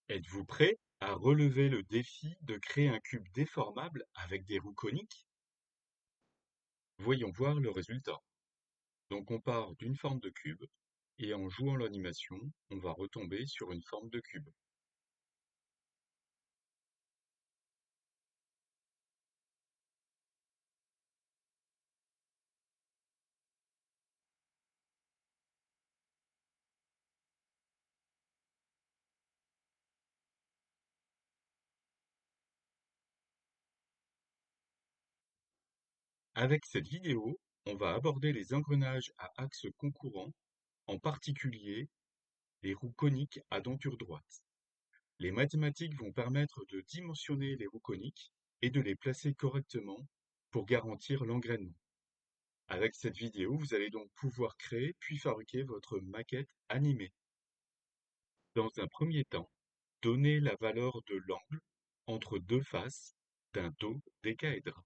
Êtes-vous prêt à relever le défi de créer un cube déformable avec des roues coniques? Voyons voir le résultat. Donc on part d'une forme de cube et en jouant l'animation, on va retomber sur une forme de cube. Avec cette vidéo, on va aborder les engrenages à axes concourants, en particulier les roues coniques à denture droite. Les mathématiques vont permettre de dimensionner les roues coniques et de les placer correctement pour garantir l'engrainement. Avec cette vidéo, vous allez donc pouvoir créer puis fabriquer votre maquette animée. Dans un premier temps, donnez la valeur de l'angle entre deux faces d'un dodécaèdre.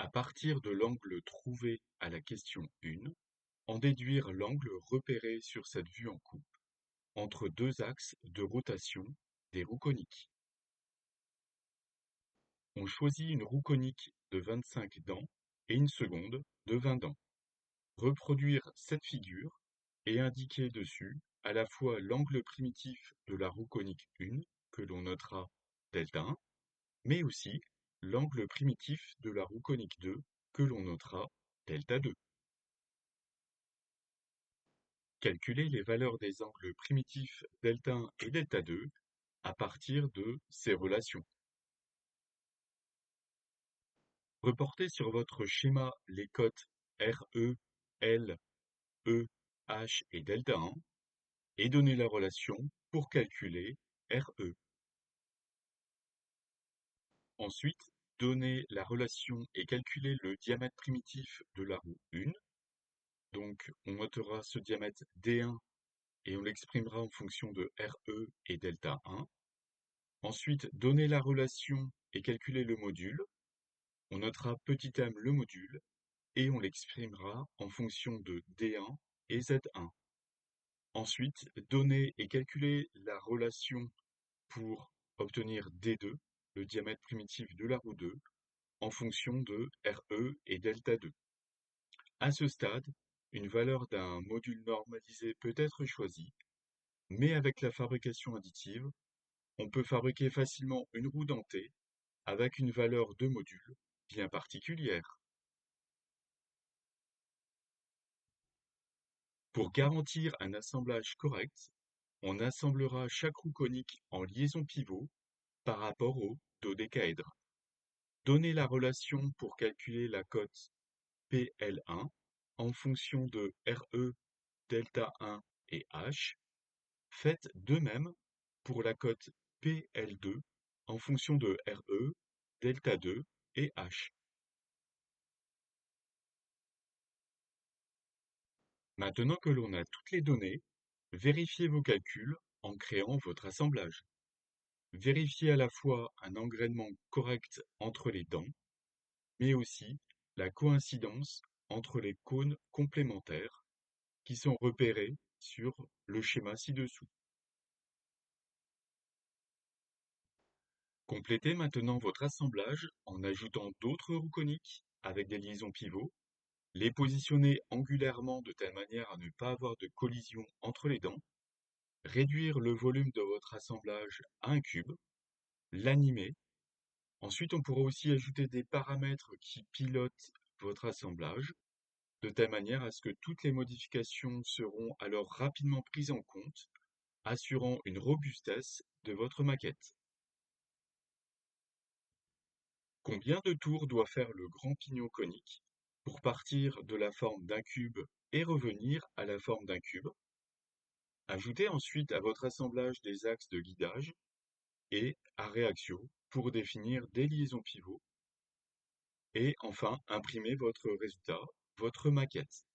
À partir de l'angle trouvé à la question 1, en déduire l'angle repéré sur cette vue en coupe entre deux axes de rotation des roues coniques. On choisit une roue conique de 25 dents et une seconde de 20 dents. Reproduire cette figure et indiquer dessus à la fois l'angle primitif de la roue conique 1, que l'on notera Δ1, mais aussi l'angle primitif de la roue conique 2, que l'on notera Δ2. Calculez les valeurs des angles primitifs Δ1 et Δ2 à partir de ces relations. Reportez sur votre schéma les cotes RE, L, E, H et Δ1 et donnez la relation pour calculer RE. Ensuite, donnez la relation et calculez le diamètre primitif de la roue 1. Donc, on notera ce diamètre D1 et on l'exprimera en fonction de RE et Δ1. Ensuite, donnez la relation et calculez le module. On notera petit m le module et on l'exprimera en fonction de D1 et Z1. Ensuite, donnez et calculez la relation pour obtenir D2, le diamètre primitif de la roue 2, en fonction de RE et Δ2. À ce stade, une valeur d'un module normalisé peut être choisie, mais avec la fabrication additive, on peut fabriquer facilement une roue dentée avec une valeur de module bien particulière. Pour garantir un assemblage correct, on assemblera chaque roue conique en liaison pivot par rapport au dodécaèdre. Donnez la relation pour calculer la cote PL1 en fonction de RE, Δ1 et H. Faites de même pour la cote PL2 en fonction de RE, Δ2 et H. Maintenant que l'on a toutes les données, vérifiez vos calculs en créant votre assemblage. Vérifiez à la fois un engrainement correct entre les dents, mais aussi la coïncidence entre les cônes complémentaires qui sont repérés sur le schéma ci-dessous. Complétez maintenant votre assemblage en ajoutant d'autres roues coniques avec des liaisons pivots. Les positionner angulairement de telle manière à ne pas avoir de collision entre les dents. Réduire le volume de votre assemblage à un cube. L'animer. Ensuite, on pourra aussi ajouter des paramètres qui pilotent votre assemblage, de telle manière à ce que toutes les modifications seront alors rapidement prises en compte, assurant une robustesse de votre maquette. Combien de tours doit faire le grand pignon conique pour partir de la forme d'un cube et revenir à la forme d'un cube? Ajoutez ensuite à votre assemblage des axes de guidage et à réaction pour définir des liaisons pivots et enfin imprimer votre résultat, votre maquette.